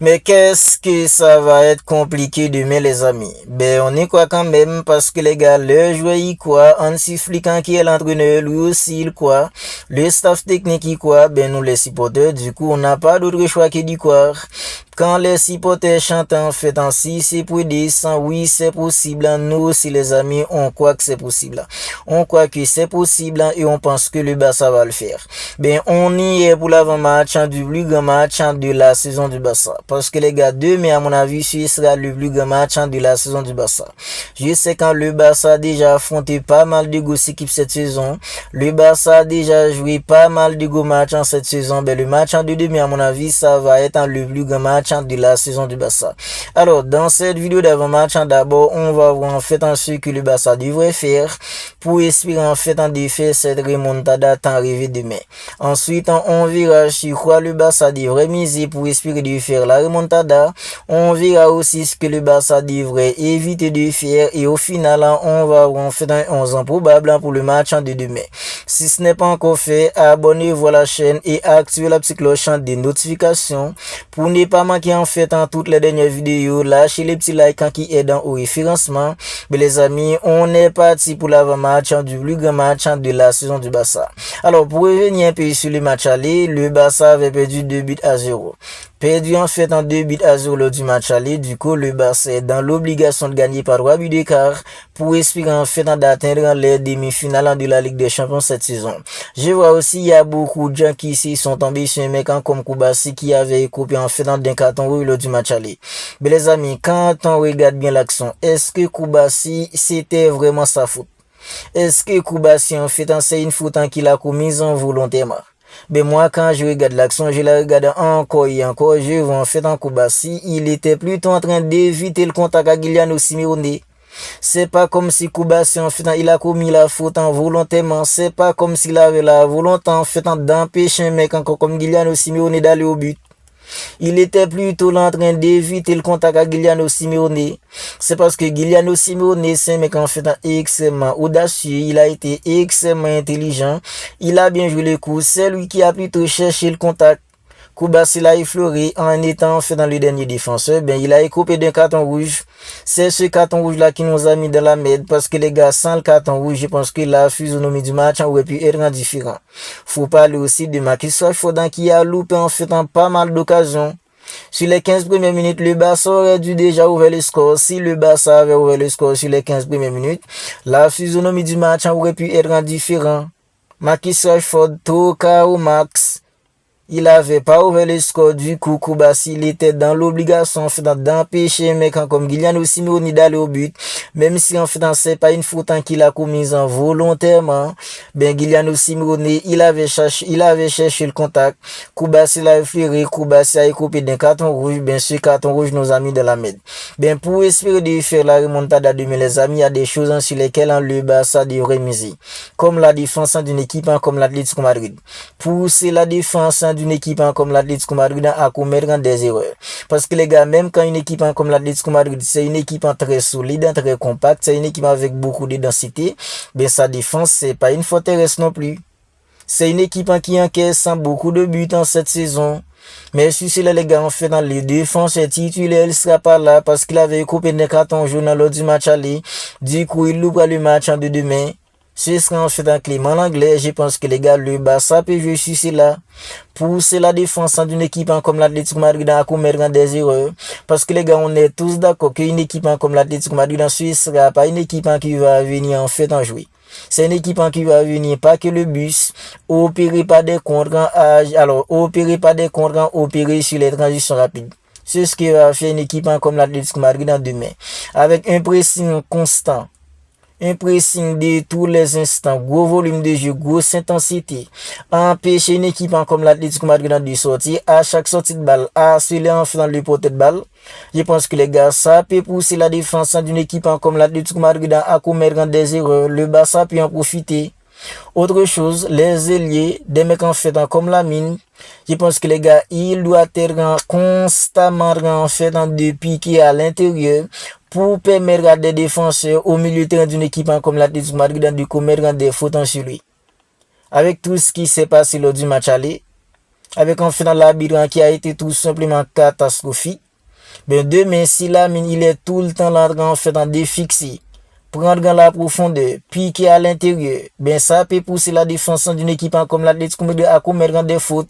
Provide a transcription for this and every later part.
Mais qu'est-ce que ça va être compliqué demain, les amis? Ben, on y croit quand même parce que les gars, le joueur y croit, Hansi Flick qui est l'entraîneur, lui aussi il croit, le staff technique y croit, ben nous les supporters, du coup on n'a pas d'autre choix que d'y croire. Quand les supporters chantent en fait ainsi, c'est pour dire oui, c'est possible. Nous aussi, les amis, on croit que c'est possible. On croit que c'est possible et on pense que le Barça va le faire. Ben, on y est pour l'avant-match du plus grand match de la saison du Barça. Parce que les gars, demain, à mon avis, ce sera le plus grand match de la saison du Barça. Je sais quand le Barça a déjà affronté pas mal de grosses équipes cette saison. Le Barça a déjà joué pas mal de gros matchs en cette saison. Ben, le match de demain, à mon avis, ça va être le plus grand match de la saison du Barça. Alors, dans cette vidéo d'avant-match, d'abord, on va voir en fait ce que le Barça devrait faire pour espérer en fait en défaire cette remontada tant rêvée demain. Ensuite, on verra sur quoi le Barça devrait miser pour espérer de faire la remontada. On verra aussi ce que le Barça devrait éviter de faire et au final, on va voir en fait un 11 probable pour le match de demain. Si ce n'est pas encore fait, abonnez-vous à la chaîne et activez la petite cloche des notifications pour ne pas manquer en fait en toutes les dernières vidéos. Lâchez les petits likes qui aident au référencement. Mais les amis, on est parti pour l'avant-match du plus grand match de la saison du Barça. Alors pour revenir un peu sur le match aller, le Barça avait perdu 2-0. Perdu en fait en 2-0 lors du match aller. Du coup, le Barça est dans l'obligation de gagner par 3 buts d'écart pour espérer en fait d'atteindre les demi-finales de la Ligue des Champions cette saison. Je vois aussi il y a beaucoup de gens qui ici sont tombés sur un mec comme Koubassi qui avait coupé en fait d'un carton rouge lors du match aller. Mais les amis, quand on regarde bien l'action, est-ce que Koubassi c'était vraiment sa faute? Est-ce que Koubassi en fait c'est une faute qu'il a commise volontairement? Ben moi, quand je regarde l'action, je la regarde encore et encore, je vois en fait en Koubassi, il était plutôt en train d'éviter le contact à Giuliano Simeone. C'est pas comme si Koubassi en fait il a commis la faute volontairement, c'est pas comme s'il avait la volonté en fait d'empêcher un mec encore comme Giuliano Simeone d'aller au but. Il était plutôt en train d'éviter le contact à Giuliano Simeone. C'est parce que Giuliano Simeone, c'est un mec en fait extrêmement audacieux. Il a été extrêmement intelligent. Il a bien joué le coup. C'est lui qui a plutôt cherché le contact. Koubassi l'a effleuré en étant en fait dans le dernier défenseur. Ben, il a écopé d'un carton rouge. C'est ce carton rouge là qui nous a mis dans la merde. Parce que les gars, sans le carton rouge, je pense que la physionomie du match aurait pu être différent. Faut parler aussi de Marcus Rashford qui a loupé en fait pas mal d'occasions. Sur les 15 premières minutes, le Barça aurait dû déjà ouvrir le score. Si le Barça avait ouvert le score sur les 15 premières minutes, la physionomie du match aurait pu être différent. Marcus Rashford, Toka au max. Il avait pas ouvert le score, du coup, Koubassi, il était dans l'obligation, en fait, d'empêcher un mec comme Giuliano Simeone d'aller au but. Même si, en fait, c'est pas une faute qu'il a commise volontairement. Ben, Giuliano Simeone, il avait cherché le contact. Koubassi l'a effleuré, Koubassi a écopé d'un carton rouge. Ben, ce carton rouge nous a mis dans la merde. Ben, pour espérer de faire la remontada demain, les amis, il y a des choses sur lesquelles le Barça devrait miser. Comme la défense d'une équipe comme l'Atlético Madrid. Pousser la défense d'une équipe comme l'Atlético Madrid à commettre des erreurs. Parce que les gars, même quand une équipe comme l'Atlético Madrid, c'est une équipe très solide, très compacte, c'est une équipe avec beaucoup de densité, ben sa défense, c'est pas une forteresse non plus. C'est une équipe qui encaisse beaucoup de buts en cette saison. Mais si c'est là, les gars, en fait, dans les défenses titulaires, il sera pas là parce qu'il avait coupé des cartons jaunes lors du match aller. Du coup, il loupera le match de demain. Ce sera en fait un climat en anglais. Je pense que les gars, le Barça peut jouer sur cela. Pousser la défense d'une équipe comme l'Atlético Madrid à commettre des erreurs. Parce que les gars, on est tous d'accord qu'une équipe comme l'Atlético Madrid en Suisse sera pas une équipe qui va venir en fait en jouer. C'est une équipe qui va venir pas que le bus, opérer pas des contres, alors opérer pas des contres, opérer sur les transitions rapides. C'est ce qui va faire une équipe comme l'Atlético Madrid en demain. Avec un pressing constant. Un pressing de tous les instants, gros volume de jeu, grosse intensité, empêcher une équipe comme l'Atlético Madrid de sortir, à chaque sortie de balle, harceler en faisant le portée de balle. Je pense que les gars, ça peut pousser la défense d'une équipe comme l'Atlético Madrid à commettre des erreurs. Le Barça peut en profiter. Autre chose, les ailiers, des mecs en fait comme la mine. Je pense que les gars, ils doivent être constamment en fait de piquer à l'intérieur pour permettre à des défenseurs au milieu de terrain d'une équipe comme l'Atlético Madrid de commettre des fautes sur lui. Avec tout ce qui s'est passé lors du match aller, avec en finale l'arbitre qui a été tout simplement catastrophique. Ben demain, si Lamine il est tout le temps là en fait en défixé, prendre dans la profondeur, piquer à l'intérieur, ben ça peut pousser la défense d'une équipe comme l'Atlético Madrid à commettre des fautes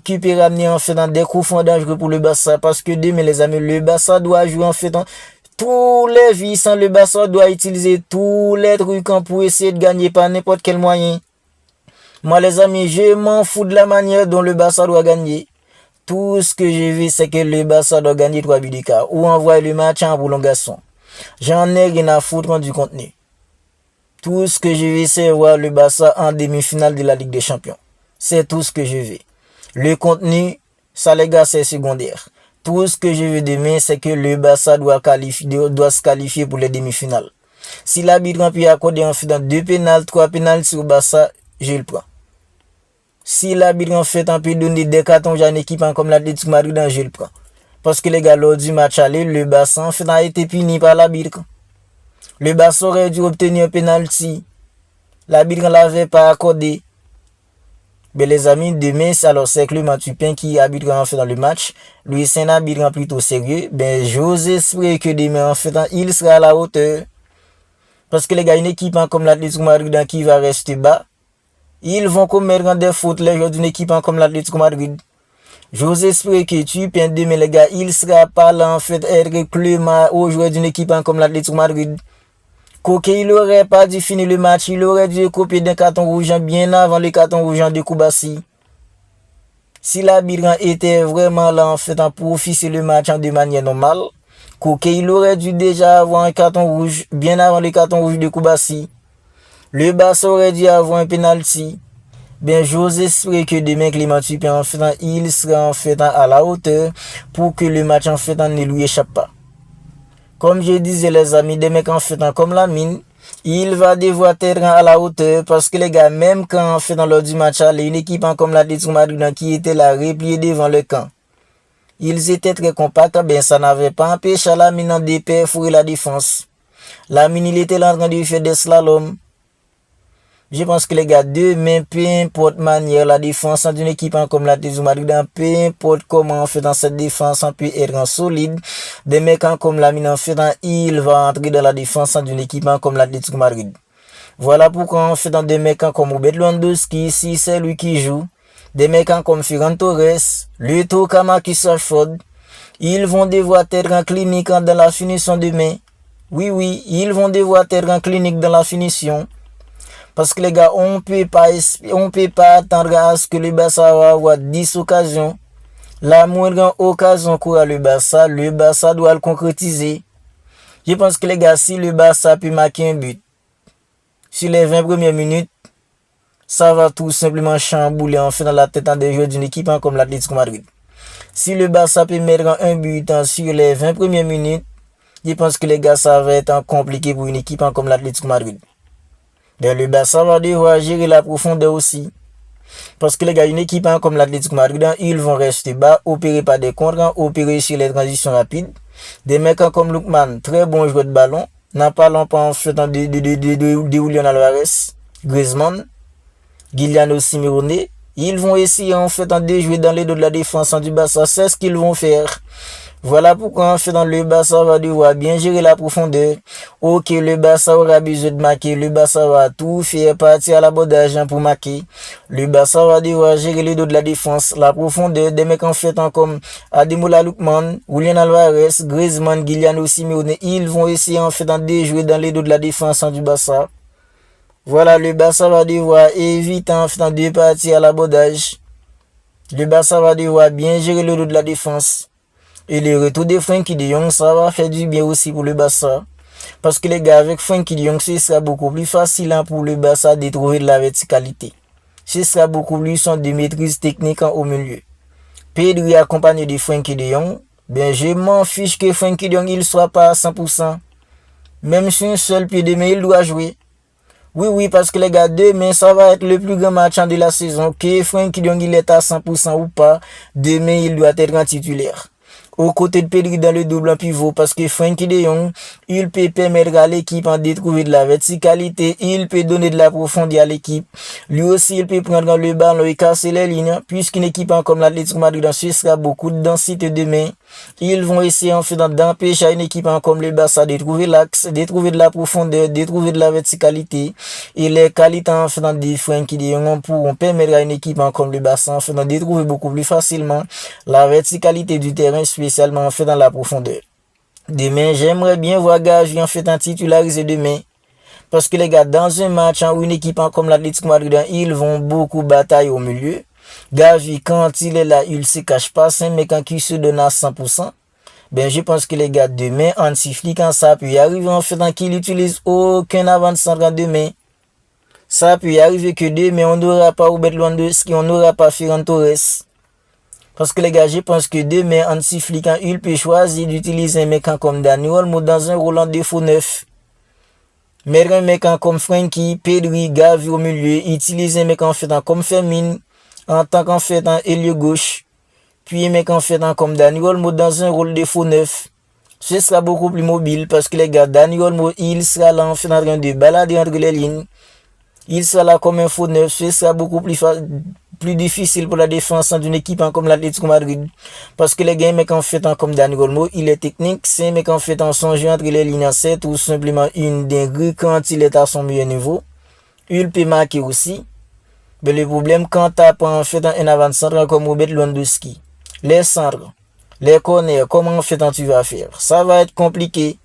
qui peuvent ramener en fait dans des coups francs dangereux pour le Barça, parce que demain les amis, le Barça doit jouer en fait tous les vices, le Barça doit utiliser tous les trucs pour essayer de gagner par n'importe quel moyen. Moi les amis, je m'en fous de la manière dont le Barça doit gagner. Tout ce que je veux, c'est que le Barça doit gagner 3 buts d'écart ou envoyer le match en prolongation. J'en ai rien à foutre du contenu. Tout ce que je veux, c'est voir le Barça en demi-finale de la Ligue des Champions. C'est tout ce que je veux. Le contenu, ça les gars, c'est secondaire. Tout ce que je veux demain, c'est que le Barça doit se qualifier pour les demi-finales. Si l'arbitre peut accorder en fait 2 pénals, 3 pénals au Barça, je le prends. Si l'arbitre en fait peut donner des cartons à une équipe comme l'Atlético Madrid, je le prends. Parce que les gars, lors du match aller, le Barça en fait a été puni par l'arbitre. Le Barça aurait dû obtenir un penalty. L'arbitre ne l'avait pas accordé. Mais les amis, demain, alors c'est Clément Turpin qui arbitrera en fait dans le match. Lui, c'est un arbitre plutôt sérieux. Ben, j'ose espérer que demain, en fait, il sera à la hauteur. Parce que les gars, une équipe comme l'Atlético Madrid qui va rester bas, ils vont commettre des fautes les joueurs d'une équipe comme l'Atlético Madrid. J'ose espérer que Turpin demain, les gars, il sera pas là en fait être Clément aux joueurs d'une équipe comme l'Atlético Madrid. Coquet, il aurait pas dû finir le match, il aurait dû copier d'un carton rouge bien avant le carton rouge de Koubassi. Si l'arbitre était vraiment là en fait pour officier le match de manière normale, Coquet, il aurait dû déjà avoir un carton rouge bien avant le carton rouge de Koubassi. Le Barça aurait dû avoir un penalty. Ben, j'ose espérer que demain Clément Turpin en fait il sera en fait à la hauteur pour que le match en fait ne lui échappe pas. Comme je disais les amis, des mecs en fait comme Lamine, il va devoir être à la hauteur parce que les gars, même quand en fait dans lors du match aller, une équipe comme l'Atlético Madrid qui était là repliée devant le camp, ils étaient très compacts, ben ça n'avait pas empêché Lamine de perforer la défense. Lamine il était là en train de faire des slaloms. Je pense que les gars, demain, peu importe manière, la défense d'une équipe comme l'Atlético Madrid, peu importe comment on fait dans cette défense, on peut être solide. Des mecs comme Lamine en fait, il va entrer dans la défense d'une équipe comme l'Atlético Madrid. Voilà pourquoi on fait dans des mecs comme Robert Lewandowski, si c'est lui qui joue. Des mecs comme Ferran Torres, Luto Marcus Rashford, ils vont devoir être en clinique dans la finition demain. Oui, ils vont devoir être en clinique dans la finition. Parce que les gars, on peut pas attendre à ce que le Barça va avoir 10 occasions. La moindre occasion qu'aura le Barça doit le concrétiser. Je pense que les gars, si le Barça peut marquer un but sur les 20 premières minutes, ça va tout simplement chambouler en fait dans la tête des joueurs d'une équipe comme l'Atlético Madrid. Si le Barça peut mettre un but sur les 20 premières minutes, je pense que les gars, ça va être compliqué pour une équipe comme l'Atlético Madrid. Le Barça va devoir gérer la profondeur aussi. Parce que les gars, une équipe comme l'Atlético Madrid, ils vont rester bas, opérer par des contres, opérer sur les transitions rapides. Des mecs comme Lookman, très bon joueur de ballon. N'en parlons pas en fait de Julián Álvarez, Griezmann, Giuliano Simeone. Ils vont essayer en fait de jouer dans les dos de la défense du Barça. C'est ce qu'ils vont faire. Voilà pourquoi en fait dans le Barça va devoir bien gérer la profondeur. Ok, le Barça aura besoin de marquer. Le Barça va tout faire partir à l'abordage pour marquer. Le Barça va devoir gérer le dos de la défense, la profondeur. Des mecs en fait comme Ademola Lookman, Julián Álvarez, Griezmann, Giuliano Simeone. Ils vont essayer en fait de jouer dans les dos de la défense du Barça. Voilà, le Barça va devoir éviter en fait de partir à l'abordage. Le Barça va devoir bien gérer le dos de la défense. Et le retour de Frenkie de Jong, ça va faire du bien aussi pour le Barça. Parce que les gars, avec Frenkie de Jong, ce sera beaucoup plus facile pour le Barça de trouver de la verticalité. Ce sera beaucoup plus de maîtrise technique au milieu. Pedri accompagné de Frenkie de Jong, ben je m'en fiche que Frenkie de Jong il soit pas à 100%. Même sur un seul pied de main, il doit jouer. Oui, parce que les gars, demain, ça va être le plus grand match de la saison. Que Frenkie de Jong il est à 100% ou pas, demain, il doit être un titulaire. aux côtés de Pedri dans le double en pivot parce que Frenkie de Jong, il peut permettre à l'équipe de trouver de la verticalité, il peut donner de la profondeur à l'équipe. Lui aussi, il peut prendre le ballon et casser les lignes puisqu'une équipe comme l'Atlético Madrid en Suisse a beaucoup de densité de main. Ils vont essayer en fait d'empêcher une équipe comme le Barça de trouver l'axe, de trouver de la profondeur, de trouver de la verticalité. Et les qualités en fait de Frenkie de Jong pourront permettre à une équipe comme le Barça en fait de trouver beaucoup plus facilement la verticalité du terrain, spécialement en fait dans la profondeur. Demain, j'aimerais bien voir Gavi en fait titularisé demain. Parce que les gars, dans un match où une équipe comme l'Atlético Madrid, ils vont beaucoup batailler au milieu. Gavi, quand il est là, il se cache pas, c'est un mec qui se donne à 100%. Ben, je pense que les gars, demain, Hansi Flick, quand ça peut y arriver, en fait, qu'il n'utilise aucun avant-centre demain. Ça peut y arriver que demain, on n'aura pas Robert Lewandowski, on n'aura pas Ferran Torres. Parce que les gars, je pense que demain, Hansi Flick, il peut choisir d'utiliser un mec comme Dani Olmo dans un rôle en défaut neuf. Mettre un mec comme Frenkie, Pedri, Gavi au milieu, utiliser un mec en fait comme Fermin, en tant qu'en fait en ailier gauche, puis un mec en fait comme Dani Olmo dans un rôle de faux neuf. Ce sera beaucoup plus mobile parce que les gars, Dani Olmo, il sera là en fait en train de balader entre les lignes. Il sera là comme un faux neuf, ce sera beaucoup plus difficile pour la défense d'une équipe comme l'Atlético Madrid. Parce que les gars, mec en fait comme Dani Olmo, il est technique, c'est un mec en fait en son jeu entre les lignes, c'est tout simplement une dinguerie quand il est à son meilleur niveau. Il peut marquer aussi. Mais le problème, quand tu as en fait un avant-centre comme Robert Lewandowski, les centres, les corners, comment en fait tu vas faire? Ça va être compliqué.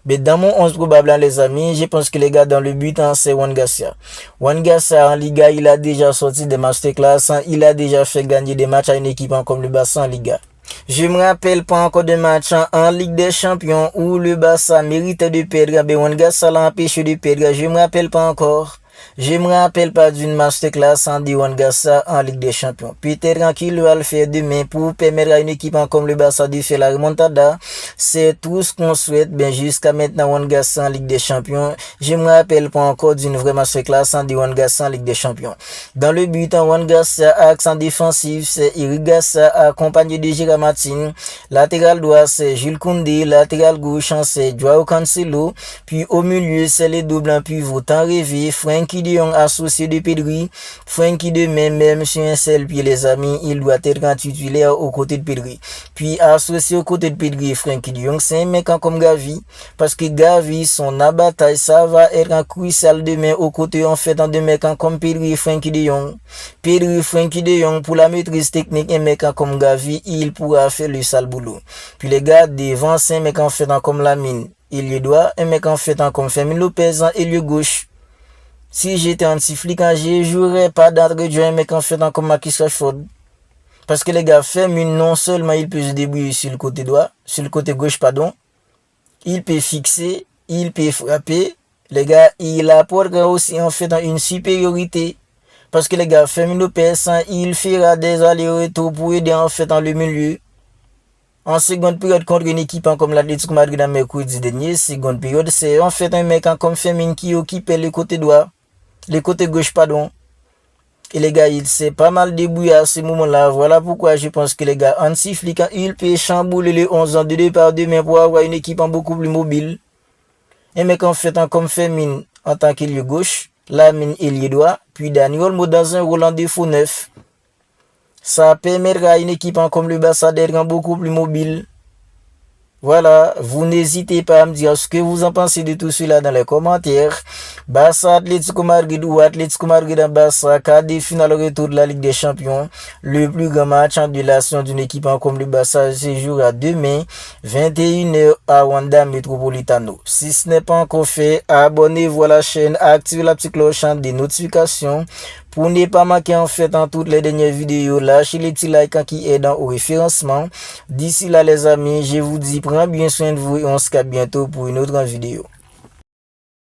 Mais dans mon 11 probable, les amis, je pense que les gars dans le but, c'est Juan Garcia. Juan Garcia en Liga, il a déjà sorti des masterclass, il a déjà fait gagner des matchs à une équipe comme le Barça en Liga. Je me rappelle pas encore de match en Ligue des Champions où le Barça méritait de perdre, mais Juan Garcia l'a empêché de perdre. Je me rappelle pas encore. Je me rappelle pas d'une masterclass en Juan Garcia en Ligue des Champions. Peut-être qu'il va le faire demain pour permettre à une équipe comme le Barça de faire la remontada. C'est tout ce qu'on souhaite. Ben, jusqu'à maintenant, Juan Garcia en Ligue des Champions. Je me rappelle pas encore d'une vraie masterclass en Juan Garcia en Ligue des Champions. Dans le but, Juan Garcia, accent défensif, c'est Eric Garcia accompagné de Gérard Martin. Latéral droit, c'est Jules Koundé. Latéral gauche, c'est Joao Cancelo. Puis au milieu, c'est les doubles en pivot. Tant rêvé, Frenkie de Jong associé de Pedri. Frenkie de même sur un seul pied, les amis, il doit être un titulaire aux côtés de Pedri. Puis associé aux côtés de Pedri et Frenkie de Jong, c'est un mec comme Gavi. Parce que Gavi, son abattage, ça va être un crucial demain aux côtés en fait de mecs comme Pedri et Frenkie de Jong. Pedri et Frenkie de Jong, pour la maîtrise technique, un mec comme Gavi, il pourra faire le sale boulot. Puis les gars, devant, c'est un mec en fait comme Lamine, il lui doit, un mec en fait comme Fermin Lopez, il lui gauche. Si j'étais Hansi Flick, je jouerais pas d'entre jeu un mec en fait comme Marcus Rashford. Parce que les gars, Fermin, non seulement il peut se débrouiller sur le côté droit, sur le côté gauche, pardon, il peut fixer, il peut frapper. Les gars, il apporte aussi en fait une supériorité. Parce que les gars, Fermin Lopez, il fera des allers-retours pour aider en fait dans le milieu. En seconde période contre une équipe comme l'Atlético Madrid mercredi dernier, seconde période, c'est en fait un mec comme Fermin qui occupe le côté droit. Le côté gauche, pardon. Et les gars, il s'est pas mal débrouillé à ce moment-là. Voilà pourquoi je pense que les gars, Hansi Flick, il peut chambouler les 11 ans de départ demain pour avoir une équipe beaucoup plus mobile. Un mec en fait comme Fermin en tant qu'ailier gauche, Lamine ailier droit, puis Dani Olmo dans un rôle en défaut neuf. Ça permettra à une équipe comme le Barça d'être beaucoup plus mobile. Voilà, vous n'hésitez pas à me dire ce que vous en pensez de tout cela dans les commentaires. Barça Atlético Madrid ou Atlético Madrid en Barça, quart de finale retour de la Ligue des Champions. Le plus grand match en relation d'une équipe comme le Barça se jouera demain, 21h à Wanda Metropolitano. Si ce n'est pas encore fait, abonnez-vous à la chaîne, activez la petite cloche des notifications. Pour ne pas manquer en fait en toutes les dernières vidéos, lâchez les petits likes qui aident au référencement. D'ici là les amis, je vous dis, prenez bien soin de vous et on se capte bientôt pour une autre vidéo.